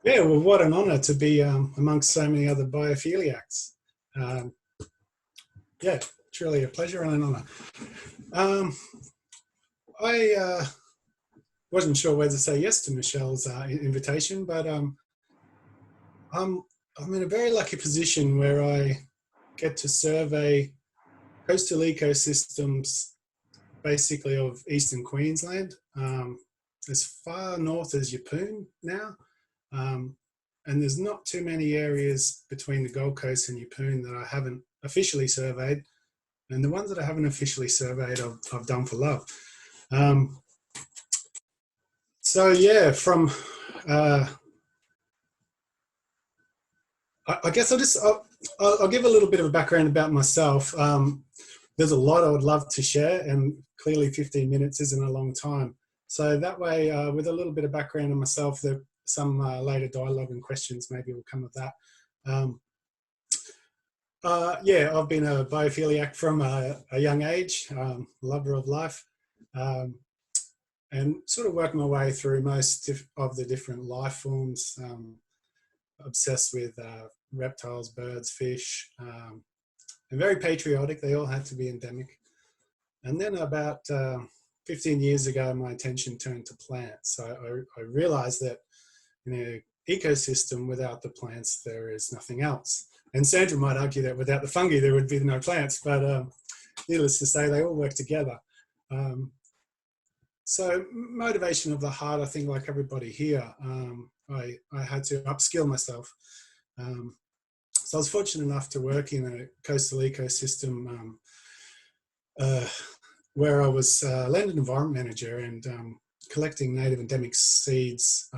Yeah, well, what an honour to be amongst so many other biophiliacs. Um, yeah, truly a pleasure and an honour. Um, I wasn't sure whether to say yes to Michelle's invitation, but I'm, I'm in a very lucky position where I get to survey coastal ecosystems basically of eastern Queensland, as far north as Yeppoon now. Um, and there's not too many areas between the Gold Coast and Yeppoon that I haven't officially surveyed. And the ones that I haven't officially surveyed, I've done for love. Um, so yeah, from, I guess I'll give a little bit of a background about myself. There's a lot I would love to share, and clearly 15 minutes isn't a long time. So that way, with a little bit of background on myself, there some later dialogue and questions maybe will come of that. Yeah, I've been a biophiliac from a young age, lover of life, and sort of worked my way through most of the different life forms, obsessed with reptiles, birds, fish, and very patriotic. They all had to be endemic. And then about 15 years ago, my attention turned to plants. So I realized that in an ecosystem without the plants, there is nothing else. And Sandra might argue that without the fungi, there would be no plants, but needless to say, they all work together. So motivation of the heart, I think like everybody here, I had to upskill myself. So I was fortunate enough to work in a coastal ecosystem where I was land and environment manager and collecting native endemic seeds,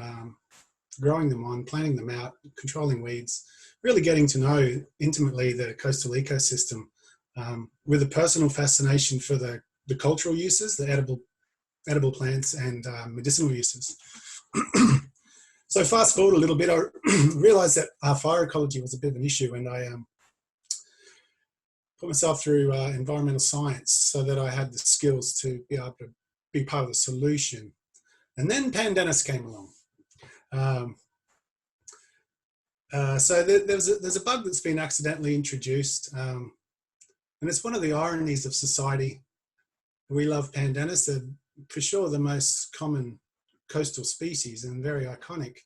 growing them on, planting them out, controlling weeds, really getting to know intimately the coastal ecosystem, with a personal fascination for the cultural uses, the edible plants and medicinal uses. So fast forward a little bit, I realized that fire ecology was a bit of an issue, and I put myself through environmental science so that I had the skills to be able to be part of the solution. And then pandanus came along. So there's a bug that's been accidentally introduced, and it's one of the ironies of society. We love pandanus. They're for sure the most common coastal species and very iconic.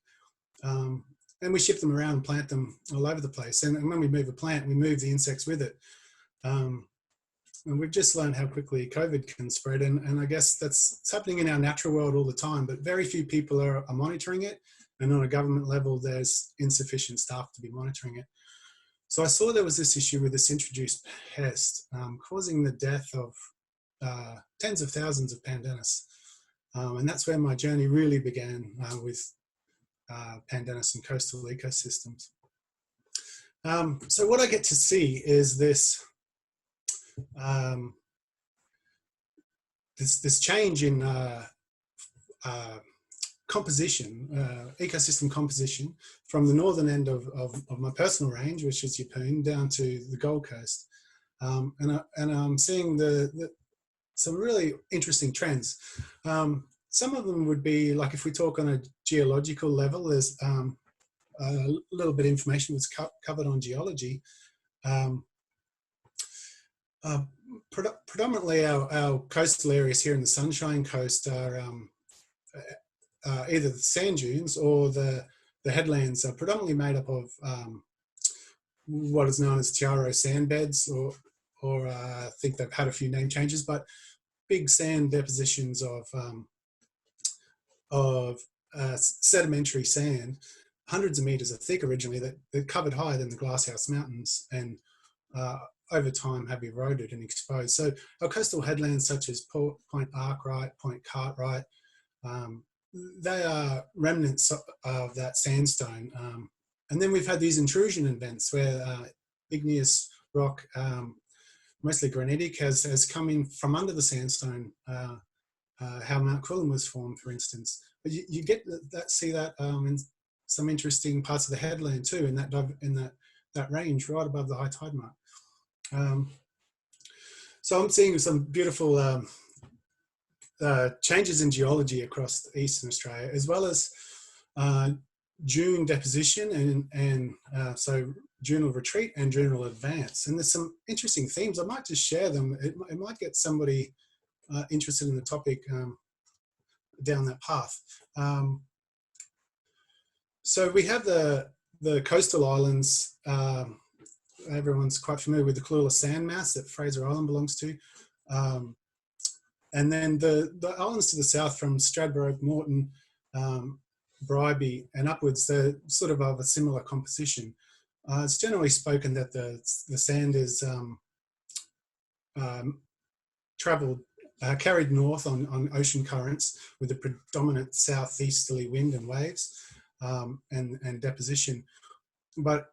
And we ship them around and plant them all over the place. And when we move a plant, we move the insects with it. And we've just learned how quickly COVID can spread. And I guess it's happening in our natural world all the time, but very few people are monitoring it. And on a government level, there's insufficient staff to be monitoring it. So I saw there was this issue with this introduced pest, causing the death of tens of thousands of pandanus. And that's where my journey really began with pandanus and coastal ecosystems. So what I get to see is this this change in composition, ecosystem composition, from the northern end of my personal range, which is Yeppoon, down to the Gold Coast. And I'm seeing some really interesting trends. Some of them would be, like if we talk on a geological level, there's a little bit of information that's covered on geology. Predominantly our coastal areas here in the Sunshine Coast are either the sand dunes or the headlands are predominantly made up of what is known as Tiaro sand beds, or I think they've had a few name changes, but big sand depositions of sedimentary sand, hundreds of meters thick originally, that covered higher than the Glasshouse Mountains, and over time have eroded and exposed. So our coastal headlands such as Point Arkwright, Point Cartwright, they are remnants of that sandstone. And then we've had these intrusion events where igneous rock, mostly granitic, has come in from under the sandstone, how Mount Quillen was formed, for instance. But you get see that in some interesting parts of the headland too, in that range right above the high tide mark. So I'm seeing some beautiful changes in geology across Eastern Australia, as well as dune deposition and so dunal retreat and dunal advance. And there's some interesting themes. I might just share them. It might get somebody interested in the topic down that path. So we have the coastal islands. Everyone's quite familiar with the Kalula sandmass that Fraser Island belongs to. And then the islands to the south from Stradbroke, Moreton, Bribie and upwards, they're sort of a similar composition. It's generally spoken that the sand is carried north on ocean currents with a predominant southeasterly wind and waves and deposition. But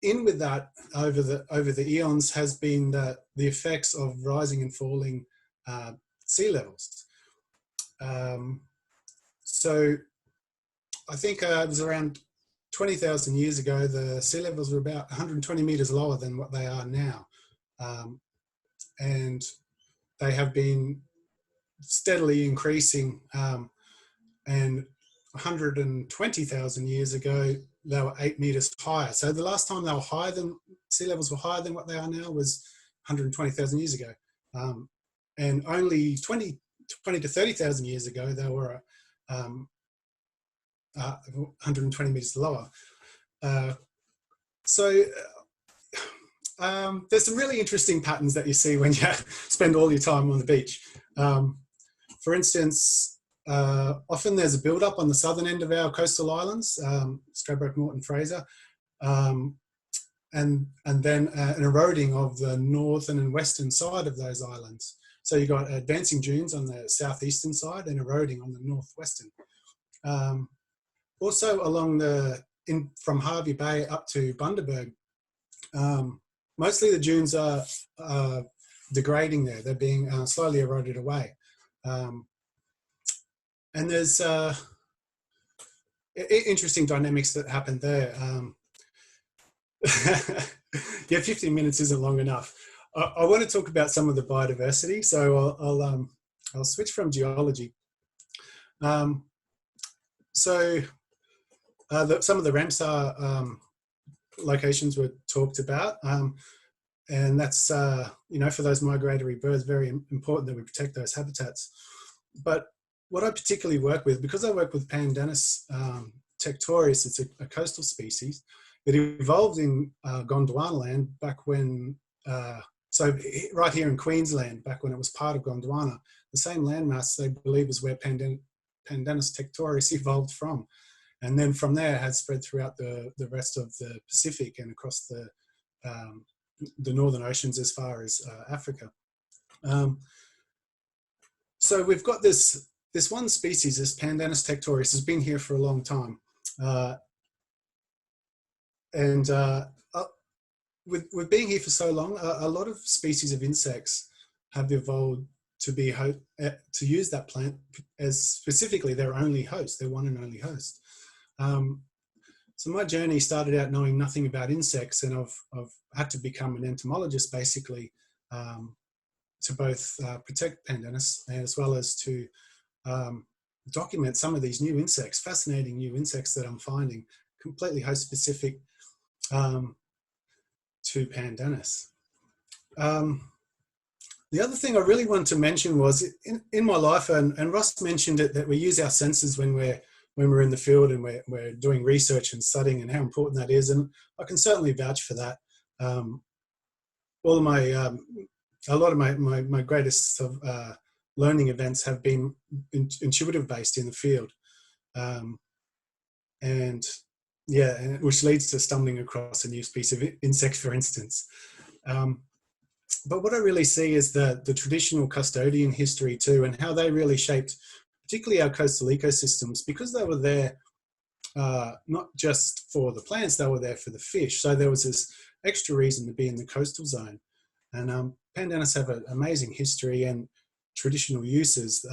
in with that, over the eons, has been the effects of rising and falling sea levels. So I think it was around 20,000 years ago, the sea levels were about 120 meters lower than what they are now. And they have been steadily increasing, and 120,000 years ago, they were 8 meters higher. So the last time they were higher than, sea levels were higher than what they are now was 120,000 years ago. And only 20 to 30,000 years ago, they were 120 meters lower. So there's some really interesting patterns that you see when you spend all your time on the beach. For instance, often there's a build-up on the southern end of our coastal islands, Stradbroke, Moreton, Fraser, and then an eroding of the northern and western side of those islands. So you've got advancing dunes on the southeastern side and eroding on the northwestern. Also along from Hervey Bay up to Bundaberg, mostly the dunes are degrading there. They're being slowly eroded away. And there's interesting dynamics that happen there. Yeah, 15 minutes isn't long enough. I want to talk about some of the biodiversity, so I'll switch from geology. Some of the Ramsar locations were talked about, and that's for those migratory birds, very important that we protect those habitats. But what I particularly work with, because I work with pandanus tectorius, it's a coastal species. It evolved in Gondwana land back when, so right here in Queensland, back when it was part of Gondwana, the same landmass they believe is where pandanus tectorius evolved from. And then from there it has spread throughout the rest of the Pacific and across the northern oceans as far as Africa. So we've got this one species, this pandanus tectorius, has been here for a long time. With being here for so long, a lot of species of insects have evolved to use that plant as specifically their only host, their one and only host. So my journey started out knowing nothing about insects, and I've had to become an entomologist basically to both protect pandanus as well as to document some of these new insects, fascinating new insects that I'm finding, completely host specific to pandanus. The other thing I really wanted to mention was in my life, and Ross mentioned it, that we use our senses when we're in the field and we're doing research and studying, and how important that is. And I can certainly vouch for that. All of a lot of my greatest learning events have been intuitive based in the field. And which leads to stumbling across a new species of insect, for instance. But what I really see is the traditional custodian history too, and how they really shaped particularly our coastal ecosystems, because they were there not just for the plants, they were there for the fish. So there was this extra reason to be in the coastal zone. And pandanus have an amazing history and traditional uses.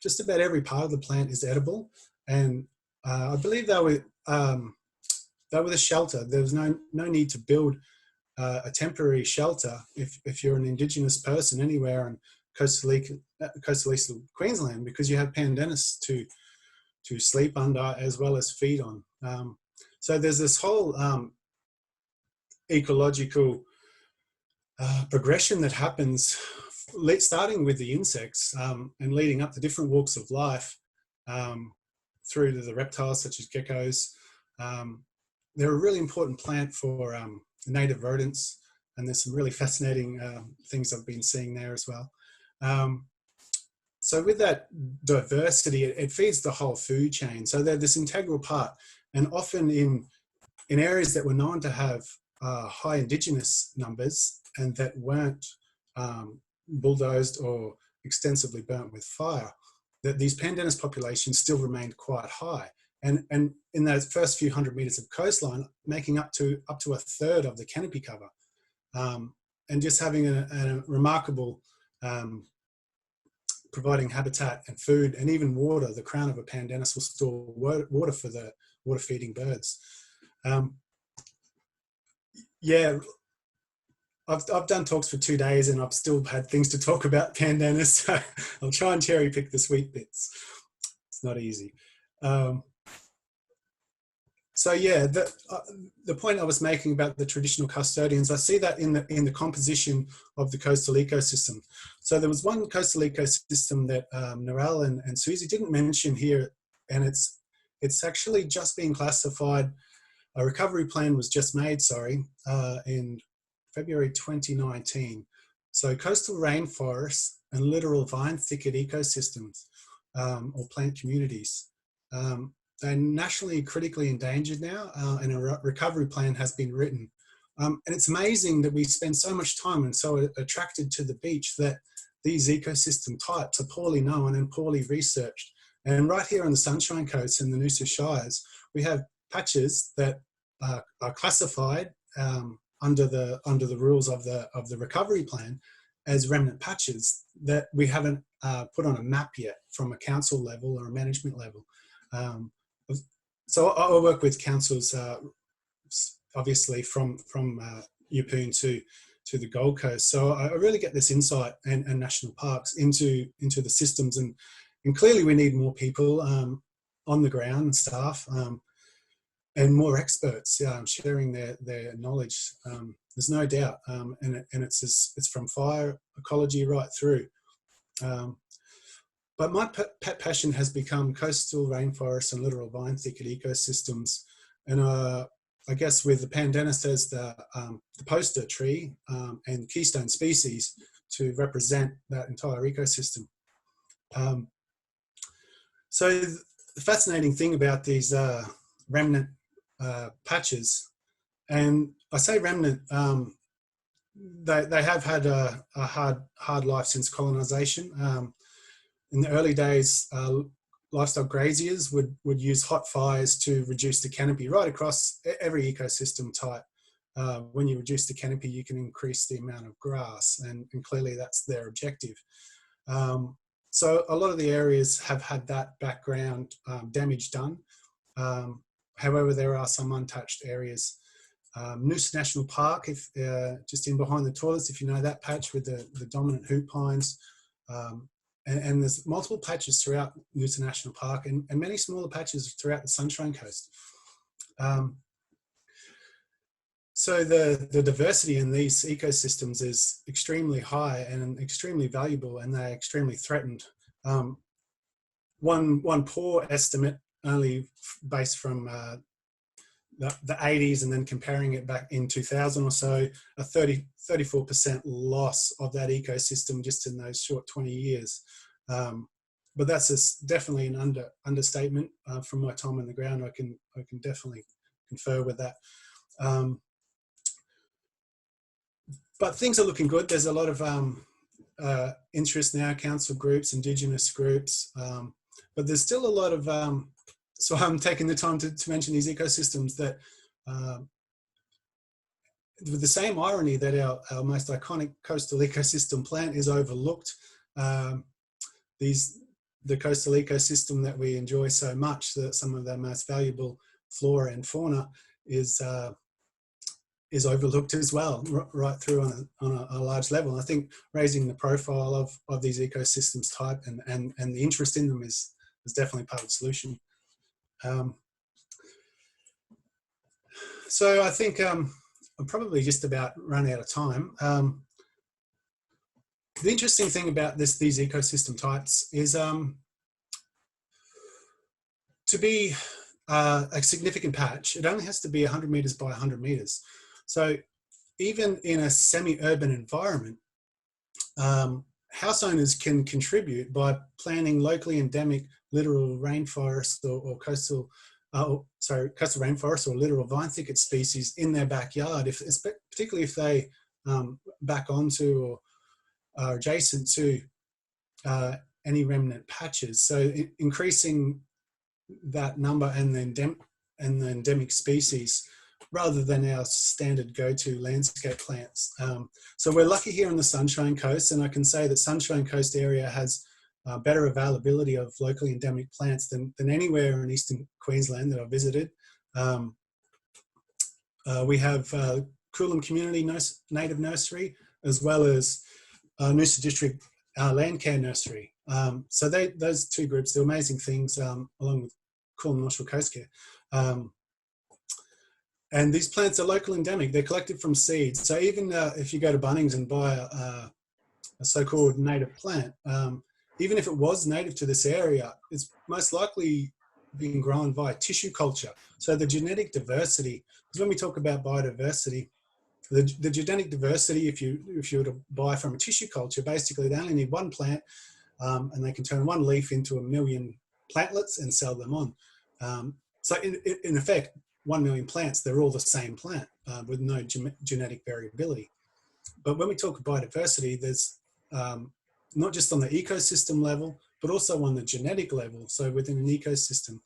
Just about every part of the plant is edible, and I believe they were the shelter. There was no need to build a temporary shelter if you're an Indigenous person anywhere in coastal eastern Queensland, because you have pandanus to sleep under as well as feed on. So there's this whole ecological progression that happens, starting with the insects and leading up to different walks of life, through to the reptiles such as geckos. They're a really important plant for native rodents, and there's some really fascinating things I've been seeing there as well. So with that diversity, it feeds the whole food chain. So they're this integral part, and often in areas that were known to have high indigenous numbers and that weren't bulldozed or extensively burnt with fire, that these pandanus populations still remained quite high. And in those first few 100 meters of coastline, making up to a third of the canopy cover, and just having a remarkable providing habitat and food and even water. The crown of a pandanus will store water for the water feeding birds. Yeah, I've done talks for 2 days and I've still had things to talk about pandanus, so I'll try and cherry pick the sweet bits. It's not easy. So yeah, the point I was making about the traditional custodians, I see that in the composition of the coastal ecosystem. So there was one coastal ecosystem that Narelle and Susie didn't mention here, and it's actually just being classified. A recovery plan was just made, in February 2019. So coastal rainforests and littoral vine thicket ecosystems, or plant communities. They're nationally critically endangered now, and a recovery plan has been written. And it's amazing that we spend so much time and so attracted to the beach that these ecosystem types are poorly known and poorly researched. And right here on the Sunshine Coast in the Noosa Shires, we have patches that are classified under the rules of the recovery plan as remnant patches that we haven't put on a map yet from a council level or a management level. So I work with councils, obviously from Yeppoon to the Gold Coast. So I really get this insight and national parks into the systems, and clearly we need more people on the ground and staff, and more experts sharing their knowledge. There's no doubt, and it's from fire ecology right through. But my pet passion has become coastal rainforests and littoral vine thicket ecosystems. And I guess with the pandanus as the poster tree and keystone species to represent that entire ecosystem. So the fascinating thing about these remnant patches, and I say remnant, they have had a hard life since colonisation. In the early days, livestock graziers would use hot fires to reduce the canopy right across every ecosystem type. When you reduce the canopy, you can increase the amount of grass, and clearly that's their objective. So a lot of the areas have had that background damage done. However, there are some untouched areas. Noosa National Park, just in behind the toilets, if you know that patch with the dominant hoop pines. And there's multiple patches throughout Noosa National Park, and many smaller patches throughout the Sunshine Coast. So the diversity in these ecosystems is extremely high and extremely valuable, and they're extremely threatened. One poor estimate, only based from the 80s and then comparing it back in 2000 or so, a 34% loss of that ecosystem just in those short 20 years. But that's definitely an understatement. From my time on the ground, I can definitely confer with that. But things are looking good. There's a lot of interest now, council groups, Indigenous groups, but there's still a lot of so I'm taking the time to mention these ecosystems that, with the same irony that our most iconic coastal ecosystem plant is overlooked, the coastal ecosystem that we enjoy so much, that some of the most valuable flora and fauna is overlooked as well, right through on a large level. And I think raising the profile of these ecosystems type and the interest in them is definitely part of the solution. So I think I'm probably just about run out of time. The interesting thing about these ecosystem types is to be a significant patch, it only has to be 100 meters by 100 meters. So even in a semi-urban environment, house owners can contribute by planting locally endemic littoral rainforest or coastal coastal rainforest or littoral vine thicket species in their backyard, particularly if they back onto or are adjacent to any remnant patches. So increasing that number and the endemic species rather than our standard go-to landscape plants. So we're lucky here on the Sunshine Coast, and I can say that Sunshine Coast area has better availability of locally endemic plants than anywhere in eastern Queensland that I've visited. We have Coolum Community Native Nursery, as well as Noosa District Landcare Nursery. So those two groups do amazing things along with Coolum Nostril Coast Care. And these plants are local endemic. They're collected from seeds. So even if you go to Bunnings and buy a so-called native plant, even if it was native to this area, it's most likely being grown via tissue culture. So the genetic diversity, because when we talk about biodiversity, the genetic diversity, if you were to buy from a tissue culture, basically they only need one plant and they can turn one leaf into 1 million plantlets and sell them on. So in effect, 1 million plants, they're all the same plant with no genetic variability. But when we talk biodiversity, there's not just on the ecosystem level, but also on the genetic level. So within an ecosystem,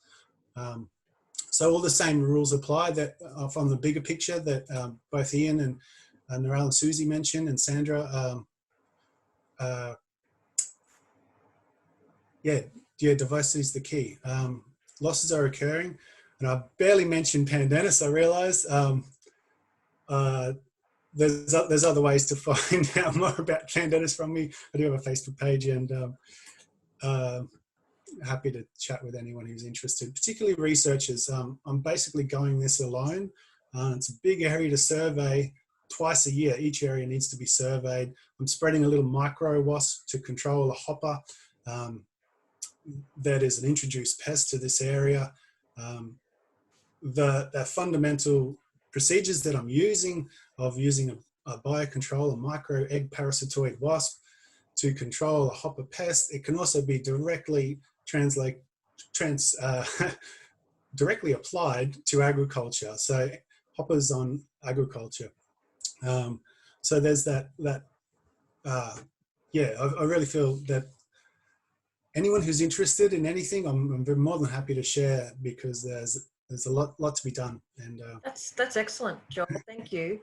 so all the same rules apply that from the bigger picture that both Ian and Narelle and Susie mentioned, and Sandra. Yeah, diversity is the key. Losses are occurring, and I barely mentioned pandanus. I realise there's other ways to find out more about pandanus from me. I do have a Facebook page, and happy to chat with anyone who's interested, particularly researchers. I'm basically going this alone. It's a big area to survey twice a year. Each area needs to be surveyed. I'm spreading a little micro wasp to control a hopper that is an introduced pest to this area. The fundamental procedures that I'm using of using a biocontrol, a micro egg parasitoid wasp to control a hopper pest, it can also be directly directly applied to agriculture. So hoppers on agriculture. So there's that yeah, I really feel that anyone who's interested in anything, I'm more than happy to share, because there's a lot to be done. And that's excellent, Joel. Thank you.